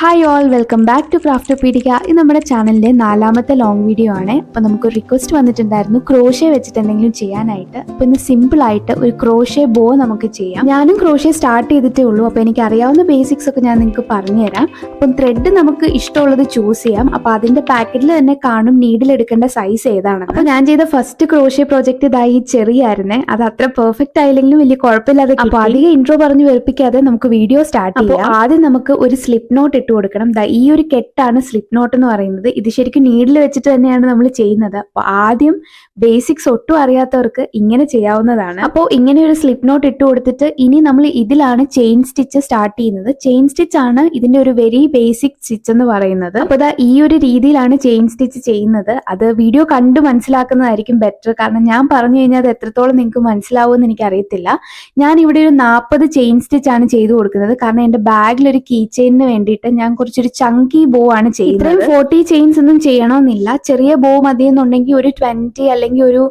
Hi all, welcome back to Craftopedia. ഇത് നമ്മുടെ ചാനലിൻ്റെ 4ാമത്തെ ലോങ് വീഡിയോ ആണ്. അപ്പോൾ നമുക്കൊരു റിക്വസ്റ്റ് വന്നിട്ടുണ്ടായിരുന്നു ക്രോഷേ വെച്ചിട്ട് എന്തെങ്കിലും ചെയ്യാനായിട്ട്. അപ്പോൾ ഇന്ന് സിമ്പിളായിട്ട് ഒരു ക്രോഷേ ബോ നമുക്ക് ചെയ്യാം. ഞാനും ക്രോഷേ സ്റ്റാർട്ട് ചെയ്തിട്ടേ ഉള്ളൂ, അപ്പോൾ എനിക്ക് അറിയാവുന്ന ബേസിക്സ് ഒക്കെ ഞാൻ നിങ്ങൾക്ക് പറഞ്ഞുതരാം. അപ്പം ത്രെഡ് നമുക്ക് ഇഷ്ടമുള്ളത് ചൂസ് ചെയ്യാം. അപ്പോൾ അതിൻ്റെ പാക്കറ്റിൽ തന്നെ കാണും നീഡിൽ എടുക്കേണ്ട സൈസ് ഏതാണ്. അപ്പോൾ ഞാൻ ചെയ്ത ഫസ്റ്റ് ക്രോഷേ പ്രോജക്റ്റ് ഇതായി ചെറിയായിരുന്നേ. അത് അത്ര പെർഫെക്റ്റ് ആയില്ലെങ്കിലും വലിയ കുഴപ്പമില്ലാതെ. അപ്പോൾ അധികം ഇൻട്രോ പറഞ്ഞ് വെറുപ്പിക്കാതെ നമുക്ക് വീഡിയോ സ്റ്റാർട്ട് ചെയ്യാം. അപ്പോൾ ആദ്യം നമുക്ക് ഒരു സ്ലിപ്പ് നോട്ട് കൊടുക്കണം. ഈ ഒരു കെട്ടാണ് സ്ലിപ്പ് നോട്ട് എന്ന് പറയുന്നത്. ഇത് ശരിക്കും നീഡിൽ വെച്ചിട്ട് തന്നെയാണ് നമ്മൾ ചെയ്യുന്നത്. അപ്പോൾ ആദ്യം ബേസിക്സ് ഒട്ടും അറിയാത്തവർക്ക് ഇങ്ങനെ ചെയ്യാവുന്നതാണ്. അപ്പോൾ ഇങ്ങനെ ഒരു സ്ലിപ്പ് നോട്ട് ഇട്ട് കൊടുത്തിട്ട് ഇനി നമ്മൾ ഇതിലാണ് ചെയിൻ സ്റ്റിച്ച് സ്റ്റാർട്ട് ചെയ്യുന്നത്. ചെയിൻ സ്റ്റിച്ച് ആണ് ഇതിന്റെ ഒരു വെരി ബേസിക് സ്റ്റിച്ച് എന്ന് പറയുന്നത്. അപ്പോൾ ഈ ഒരു രീതിയിലാണ് ചെയിൻ സ്റ്റിച്ച് ചെയ്യുന്നത്. അത് വീഡിയോ കണ്ട് മനസ്സിലാക്കുന്നതായിരിക്കും ബെറ്റർ. കാരണം ഞാൻ പറഞ്ഞു കഴിഞ്ഞാൽ അത് എത്രത്തോളം നിങ്ങൾക്ക് മനസ്സിലാവുമെന്ന് എനിക്ക് അറിയത്തില്ല. ഞാൻ ഇവിടെ ഒരു 40 ചെയിൻ സ്റ്റിച്ച് ആണ് ചെയ്തു കൊടുക്കുന്നത്. കാരണം എന്റെ ബാഗിൽ ഒരു കീ ചെയിനിന് വേണ്ടിയിട്ട് ഞാൻ കുറച്ചൊരു ചങ്കി ബോ ആണ് ചെയ്യുന്നത്. ഇത്രയും 40 ചെയിൻസ് ഒന്നും ചെയ്യണമെന്നില്ല. ചെറിയ ബോ മതി എന്നുണ്ടെങ്കിൽ ഒരു 20 അല്ലെങ്കിൽ ഒരു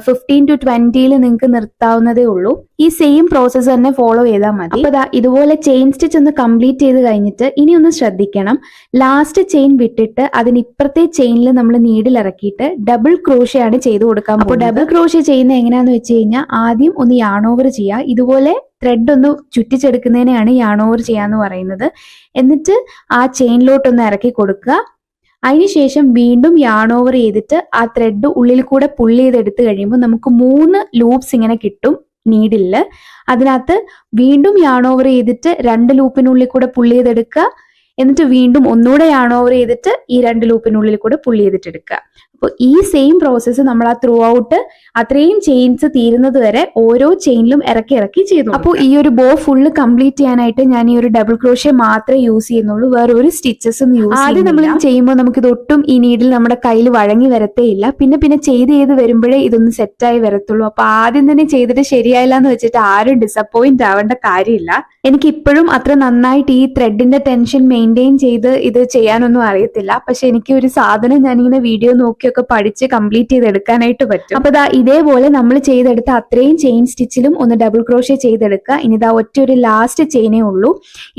15 to 20 നിങ്ങൾക്ക് നിർത്താവുന്നതേ ഉള്ളൂ. ഈ സെയിം പ്രോസസ്സ് തന്നെ ഫോളോ ചെയ്താൽ മതി. അപ്പൊ ഇതുപോലെ ചെയിൻ സ്റ്റിച്ച് ഒന്ന് കംപ്ലീറ്റ് ചെയ്ത് കഴിഞ്ഞിട്ട് ഇനി ഒന്ന് ശ്രദ്ധിക്കണം. ലാസ്റ്റ് ചെയിൻ വിട്ടിട്ട് അതിനിപ്പുറത്തെ ചെയിനിൽ നമ്മൾ നീഡിൽ ഇറക്കിയിട്ട് ഡബിൾ ക്രോഷേ ആണ് ചെയ്ത് കൊടുക്കാൻ. അപ്പോൾ ഡബിൾ ക്രോഷേ ചെയ്യുന്നത് എങ്ങനെയാന്ന് വെച്ച് കഴിഞ്ഞാൽ ആദ്യം ഒന്ന് യാൺ ഓവർ ചെയ്യുക. ഇതുപോലെ ത്രെഡ് ഒന്ന് ചുറ്റിച്ചെടുക്കുന്നതിനെയാണ് യാൺ ഓവർ ചെയ്യാന്ന് പറയുന്നത്. എന്നിട്ട് ആ ചെയിനിലോട്ടൊന്ന് ഇറക്കി കൊടുക്കുക. അതിനുശേഷം വീണ്ടും യാൺ ഓവർ ചെയ്തിട്ട് ആ ത്രെഡ് ഉള്ളിൽ കൂടെ പുള്ളി ചെയ്തെടുത്ത് കഴിയുമ്പോൾ നമുക്ക് 3 ലൂപ്സ് ഇങ്ങനെ കിട്ടും നീഡില്. അതിനകത്ത് വീണ്ടും യാൺ ഓവർ ചെയ്തിട്ട് 2 ലൂപ്പിനുള്ളിൽ കൂടെ പുള്ളി ചെയ്തെടുക്കുക. എന്നിട്ട് വീണ്ടും ഒന്നുകൂടെ യാൺ ഓവർ ചെയ്തിട്ട് ഈ 2 ലൂപ്പിനുള്ളിൽ കൂടെ പുള്ളി ചെയ്തിട്ടെടുക്കുക. അപ്പോൾ ഈ സെയിം പ്രോസസ്സ് നമ്മൾ ആ ത്രൂ ഔട്ട് അത്രയും ചെയിൻസ് തീരുന്നത് വരെ ഓരോ ചെയിനിലും ഇറക്കി ഇറക്കി ചെയ്തു. അപ്പോൾ ഈ ഒരു ബോ ഫുള്ള് കംപ്ലീറ്റ് ചെയ്യാനായിട്ട് ഞാൻ ഈ ഒരു ഡബിൾ ക്രോഷേ മാത്രമേ യൂസ് ചെയ്യുന്നുള്ളൂ. വേറെ ഒരു സ്റ്റിച്ചസും യൂസ് ആദ്യം നമ്മൾ ചെയ്യുമ്പോൾ നമുക്ക് ഇതൊട്ടും ഈ നീഡിൽ നമ്മുടെ കയ്യിൽ വഴങ്ങി വരത്തേ ഇല്ല. പിന്നെ ചെയ്ത് വരുമ്പോഴേ ഇതൊന്ന് സെറ്റായി വരത്തുള്ളൂ. അപ്പൊ ആദ്യം തന്നെ ചെയ്തിട്ട് ശരിയായില്ല എന്ന് വെച്ചിട്ട് ആരും ഡിസപ്പോയിന്റ് ആവേണ്ട കാര്യമില്ല. എനിക്ക് ഇപ്പോഴും അത്ര നന്നായിട്ട് ഈ ത്രെഡിന്റെ ടെൻഷൻ മെയിൻറ്റെയിൻ ചെയ്ത് ഇത് ചെയ്യാനൊന്നും അറിയത്തില്ല. പക്ഷെ എനിക്ക് ഒരു സാധനം ഞാനിങ്ങനെ വീഡിയോ നോക്കിയൊക്കെ പഠിച്ച് കംപ്ലീറ്റ് ചെയ്തെടുക്കാനായിട്ട് പറ്റും. അപ്പൊ ഇതേപോലെ നമ്മൾ ചെയ്തെടുത്ത അത്രയും ചെയിൻ സ്റ്റിച്ചിലും ഒന്ന് ഡബിൾ ക്രോഷേ ചെയ്തെടുക്കുക. ഇനി ഒറ്റ ഒരു ലാസ്റ്റ് ചെയിനേ ഉള്ളൂ.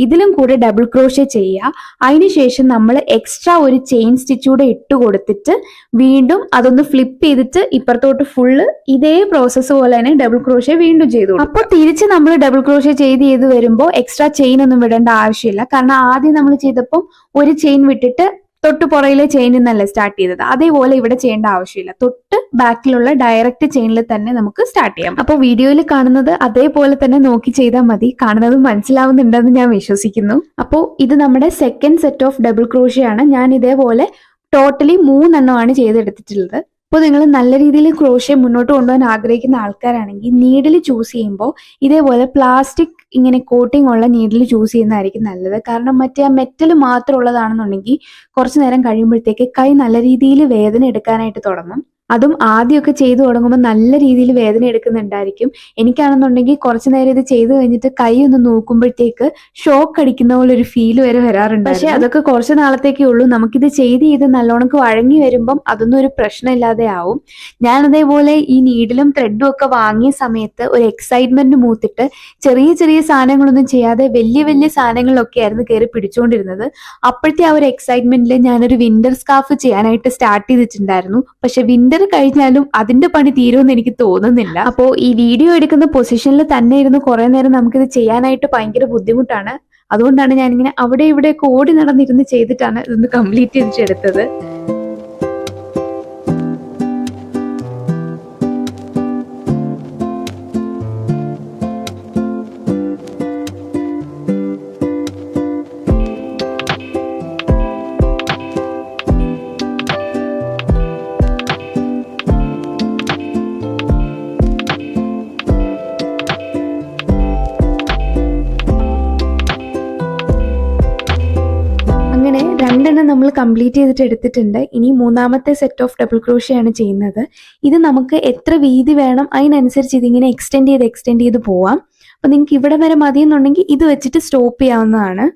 ഇതിലും കൂടെ ഡബിൾ ക്രോഷേ ചെയ്യുക. അതിനുശേഷം നമ്മൾ എക്സ്ട്രാ ഒരു ചെയിൻ സ്റ്റിച്ച് കൂടെ ഇട്ട് കൊടുത്തിട്ട് വീണ്ടും അതൊന്ന് ഫ്ലിപ്പ് ചെയ്തിട്ട് ഇപ്പുറത്തോട്ട് ഫുള്ള് ഇതേ പ്രോസസ്സ് പോലെ തന്നെ ഡബിൾ ക്രോഷേ വീണ്ടും ചെയ്തു. അപ്പോൾ തിരിച്ച് നമ്മൾ ഡബിൾ ക്രോഷേ ചെയ്ത് വരുമ്പോൾ എക്സ്ട്രാ ചെയിൻ ഒന്നും വിടേണ്ട ആവശ്യമില്ല. കാരണം ആദ്യം നമ്മൾ ചെയ്തപ്പോൾ ഒരു ചെയിൻ വിട്ടിട്ട് തൊട്ട് പുറയിലെ ചെയിനിൽ നിന്നല്ലേ സ്റ്റാർട്ട് ചെയ്തത്. അതേപോലെ ഇവിടെ ചെയ്യേണ്ട ആവശ്യമില്ല. തൊട്ട് ബാക്കിലുള്ള ഡയറക്റ്റ് ചെയിനിൽ തന്നെ നമുക്ക് സ്റ്റാർട്ട് ചെയ്യാം. അപ്പോൾ വീഡിയോയിൽ കാണുന്നത് അതേപോലെ തന്നെ നോക്കി ചെയ്താൽ മതി. കാണുന്നത് മനസ്സിലാവുന്നുണ്ടെന്ന് ഞാൻ വിശ്വസിക്കുന്നു. അപ്പോൾ ഇത് നമ്മുടെ second set of double crochet ആണ്. ഞാൻ ഇതേപോലെ ടോട്ടലി 3 എണ്ണമാണ് ചെയ്തെടുത്തിട്ടുള്ളത്. അപ്പോൾ നിങ്ങൾ നല്ല രീതിയിൽ ക്രോഷേ മുന്നോട്ട് കൊണ്ടുപോകാൻ ആഗ്രഹിക്കുന്ന ആൾക്കാരാണെങ്കിൽ നീഡിൽ ചൂസ് ചെയ്യുമ്പോൾ ഇതേപോലെ പ്ലാസ്റ്റിക് ഇങ്ങനെ കോട്ടിംഗ് ഉള്ള നീഡിൽ ചൂസ് ചെയ്യുന്നതായിരിക്കും നല്ലത്. കാരണം മറ്റേ ആ മെറ്റൽ മാത്രം ഉള്ളതാണെന്നുണ്ടെങ്കിൽ കുറച്ചു നേരം കഴിയുമ്പോഴത്തേക്ക് കൈ നല്ല രീതിയിൽ വേദന എടുക്കാനായിട്ട് തുടങ്ങും. അതും ആദ്യമൊക്കെ ചെയ്തു തുടങ്ങുമ്പോൾ നല്ല രീതിയിൽ വേദന എടുക്കുന്നുണ്ടായിരിക്കും. എനിക്കാണെന്നുണ്ടെങ്കിൽ കുറച്ചു നേരം ഇത് ചെയ്ത് കഴിഞ്ഞിട്ട് കൈ ഒന്ന് നോക്കുമ്പോഴത്തേക്ക് ഷോക്ക് അടിക്കുന്ന പോലെ ഒരു ഫീൽ വരെ വരാറുണ്ട്. പക്ഷെ അതൊക്കെ കുറച്ച് നാളത്തേക്കേ ഉള്ളൂ. നമുക്കിത് ചെയ്ത് നല്ലോണം വഴങ്ങി വരുമ്പം അതൊന്നും ഒരു പ്രശ്നമില്ലാതെ ആവും. ഞാൻ അതേപോലെ ഈ നീഡിലും ത്രെഡും ഒക്കെ വാങ്ങിയ സമയത്ത് ഒരു എക്സൈറ്റ്മെന്റ് മൂത്തിട്ട് ചെറിയ സാധനങ്ങളൊന്നും ചെയ്യാതെ വലിയ സാധനങ്ങളിലൊക്കെ ആയിരുന്നു കയറി പിടിച്ചുകൊണ്ടിരുന്നത്. അപ്പോഴത്തെ ആ ഒരു എക്സൈറ്റ്മെന്റിൽ ഞാനൊരു വിന്റർ സ്കാർഫ് ചെയ്യാനായിട്ട് സ്റ്റാർട്ട് ചെയ്തിട്ടുണ്ടായിരുന്നു. പക്ഷെ വിന്റർ കഴിഞ്ഞാലും അതിന്റെ പണി തീരുമെന്ന് എനിക്ക് തോന്നുന്നില്ല. അപ്പോൾ ഈ വീഡിയോ എടുക്കുന്ന പൊസിഷനിൽ തന്നെ ഇരുന്ന് കുറെ നേരം നമുക്കിത് ചെയ്യാനായിട്ട് ഭയങ്കര ബുദ്ധിമുട്ടാണ്. അതുകൊണ്ടാണ് ഞാനിങ്ങനെ അവിടെ ഇവിടെയൊക്കെ ഓടി നടന്നിരുന്ന് ചെയ്തിട്ടാണ് ഇതൊന്ന് കംപ്ലീറ്റ് ചെയ്തിട്ടെടുത്തത്. അങ്ങനെ 2 എണ്ണം നമ്മൾ കംപ്ലീറ്റ് ചെയ്തിട്ട് എടുത്തിട്ടുണ്ട്. ഇനി 3ാമത്തെ സെറ്റ് ഓഫ് ഡബിൾ ക്രോഷേ ആണ് ചെയ്യുന്നത്. ഇത് നമുക്ക് എത്ര വീതി വേണം അതിനനുസരിച്ച് ഇതിങ്ങനെ എക്സ്റ്റെൻഡ് ചെയ്ത് പോവാം. അപ്പൊ നിങ്ങൾക്ക് ഇവിടെ വരെ മതിയെന്നുണ്ടെങ്കിൽ ഇത് വെച്ചിട്ട് സ്റ്റോപ്പ് ചെയ്യാവുന്നതാണ്.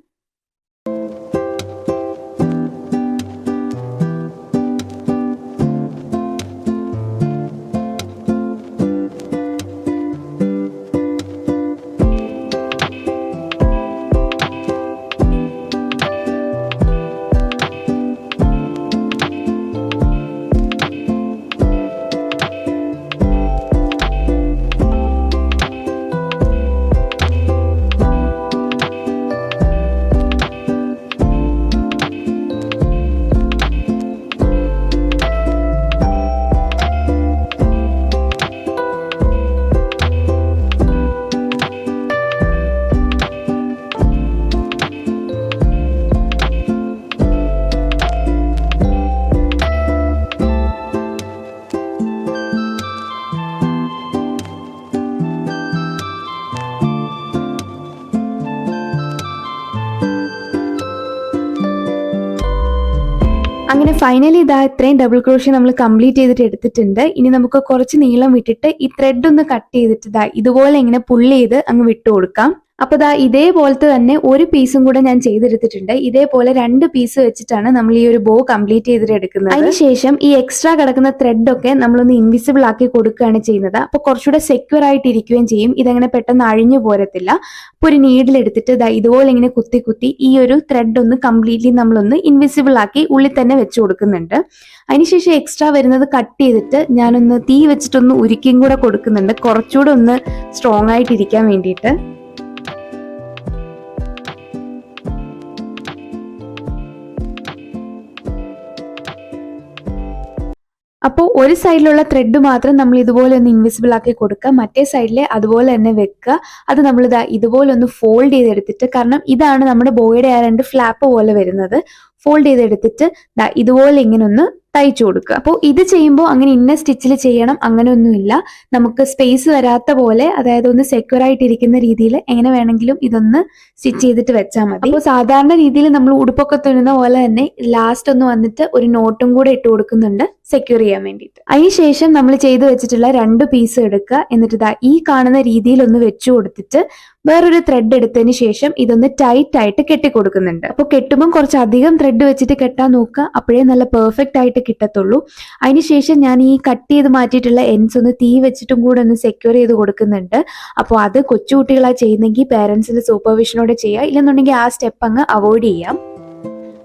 അങ്ങനെ ഫൈനലി ഇതാ ഇത്രയും ഡബിൾ ക്രോഷ്യ നമ്മൾ കംപ്ലീറ്റ് ചെയ്തിട്ട് എടുത്തിട്ടുണ്ട്. ഇനി നമുക്ക് കുറച്ച് നീളം വിട്ടിട്ട് ഈ ത്രെഡ് ഒന്ന് കട്ട് ചെയ്തിട്ട് ഇതാ ഇതുപോലെ ഇങ്ങനെ പുള്ള് ചെയ്ത് അങ്ങ് വിട്ടു കൊടുക്കാം. അപ്പൊ ദാ ഇതേപോലത്തെ തന്നെ ഒരു പീസും കൂടെ ഞാൻ ചെയ്തെടുത്തിട്ടുണ്ട്. ഇതേപോലെ 2 പീസ് വെച്ചിട്ടാണ് നമ്മൾ ഈ ഒരു ബോ കംപ്ലീറ്റ് ചെയ്തിട്ട് എടുക്കുന്നത്. അതിനുശേഷം ഈ എക്സ്ട്രാ കിടക്കുന്ന ത്രെഡ് ഒക്കെ നമ്മളൊന്ന് ഇൻവിസിബിൾ ആക്കി കൊടുക്കുകയാണ് ചെയ്യുന്നത്. അപ്പൊ കുറച്ചുകൂടെ സെക്യൂർ ആയിട്ട് ഇരിക്കുകയും ചെയ്യും. ഇതങ്ങനെ പെട്ടെന്ന് അഴിഞ്ഞു പോരത്തില്ല. അപ്പൊ ഒരു നീഡിൽ എടുത്തിട്ട് ദാ ഇതുപോലെ ഇങ്ങനെ കുത്തി കുത്തി ഈ ഒരു ത്രെഡ് ഒന്ന് കംപ്ലീറ്റ്ലി നമ്മളൊന്ന് ഇൻവിസിബിൾ ആക്കി ഉള്ളിൽ തന്നെ വെച്ച് കൊടുക്കുന്നുണ്ട്. അതിനുശേഷം എക്സ്ട്രാ വരുന്നത് കട്ട് ചെയ്തിട്ട് ഞാനൊന്ന് തീ വെച്ചിട്ടൊന്ന് ഉരുക്കിയും കൂടെ കൊടുക്കുന്നുണ്ട്, കുറച്ചുകൂടെ ഒന്ന് സ്ട്രോങ് ആയിട്ട് ഇരിക്കാൻ വേണ്ടിയിട്ട്. അപ്പോൾ ഒരു സൈഡിലുള്ള ത്രെഡ് മാത്രം നമ്മൾ ഇതുപോലെ ഒന്ന് ഇൻവിസിബിൾ ആക്കി കൊടുക്കുക, മറ്റേ സൈഡിലെ അതുപോലെ തന്നെ വെക്കുക. അത് നമ്മൾ ഇതുപോലെ ഒന്ന് ഫോൾഡ് ചെയ്തെടുത്തിട്ട്, കാരണം ഇതാണ് നമ്മുടെ ബോയുടെ ആ 2 ഫ്ലാപ്പ് പോലെ വരുന്നത്, ഫോൾഡ് ചെയ്തെടുത്തിട്ട് ഇതുപോലെ ഇങ്ങനെ ഒന്ന് തയ്ച്ചു കൊടുക്കുക. അപ്പോൾ ഇത് ചെയ്യുമ്പോൾ അങ്ങനെ ഇന്ന സ്റ്റിച്ചിൽ ചെയ്യണം അങ്ങനെയൊന്നുമില്ല. നമുക്ക് സ്പേസ് വരാത്ത പോലെ, അതായത് ഒന്ന് സെക്യൂർ ആയിട്ടിരിക്കുന്ന രീതിയിൽ എങ്ങനെ വേണമെങ്കിലും ഇതൊന്ന് സ്റ്റിച്ച് ചെയ്തിട്ട് വെച്ചാൽ മതി. അപ്പോൾ സാധാരണ രീതിയിൽ നമ്മൾ ഉടുപ്പൊക്കെ തുന്നുന്ന പോലെ തന്നെ ലാസ്റ്റ് ഒന്ന് വന്നിട്ട് ഒരു നോട്ടും കൂടെ ഇട്ട് കൊടുക്കുന്നുണ്ട് സെക്യൂർ ചെയ്യാൻ വേണ്ടിയിട്ട്. അതിനുശേഷം നമ്മൾ ചെയ്ത് വെച്ചിട്ടുള്ള 2 പീസ് എടുക്കുക. എന്നിട്ട് ഈ കാണുന്ന രീതിയിൽ ഒന്ന് വെച്ചു കൊടുത്തിട്ട് വേറൊരു ത്രെഡ് എടുത്തതിന് ശേഷം ഇതൊന്ന് ടൈറ്റ് ആയിട്ട് കെട്ടി കൊടുക്കുന്നുണ്ട്. അപ്പോൾ കെട്ടുമ്പോൾ കുറച്ച് അധികം ത്രെഡ് വെച്ചിട്ട് കെട്ടാൻ നോക്കുക, അപ്പോഴേ നല്ല പെർഫെക്റ്റ് ആയിട്ട് കിട്ടത്തുള്ളൂ. അതിനുശേഷം ഞാൻ ഈ കട്ട് ചെയ്ത് മാറ്റിയിട്ടുള്ള എൻഡ്സ് ഒന്ന് തീ വെച്ചിട്ടും കൂടെ ഒന്ന് സെക്യൂർ ചെയ്ത് കൊടുക്കുന്നുണ്ട്. അപ്പോൾ അത് കൊച്ചുകുട്ടികളാണ് ചെയ്യുന്നെങ്കിൽ പേരൻസിന്റെ സൂപ്പർവിഷനോടെ ചെയ്യുക, ഇല്ലെന്നുണ്ടെങ്കിൽ ആ സ്റ്റെപ്പ് അങ്ങ് അവോയ്ഡ് ചെയ്യാം.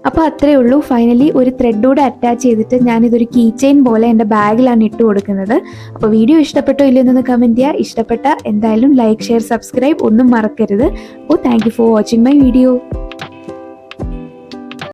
അപ്പോൾ അത്രേ ഉള്ളൂ. ഫൈനലി ഒരു ത്രെഡ് കൂടെ അറ്റാച്ച് ചെയ്തിട്ട് ഞാനിതൊരു കീ ചെയിൻ പോലെ എൻ്റെ ബാഗിലാണ് ഇട്ട് കൊടുക്കുന്നത്. അപ്പോൾ വീഡിയോ ഇഷ്ടപ്പെട്ടോ ഇല്ലയോ എന്നൊന്ന് കമൻറ്റ് ചെയ്യുക. ഇഷ്ടപ്പെട്ട എന്തായാലും ലൈക്ക്, ഷെയർ, സബ്സ്ക്രൈബ് ഒന്നും മറക്കരുത്. അപ്പോൾ thank you for watching my video.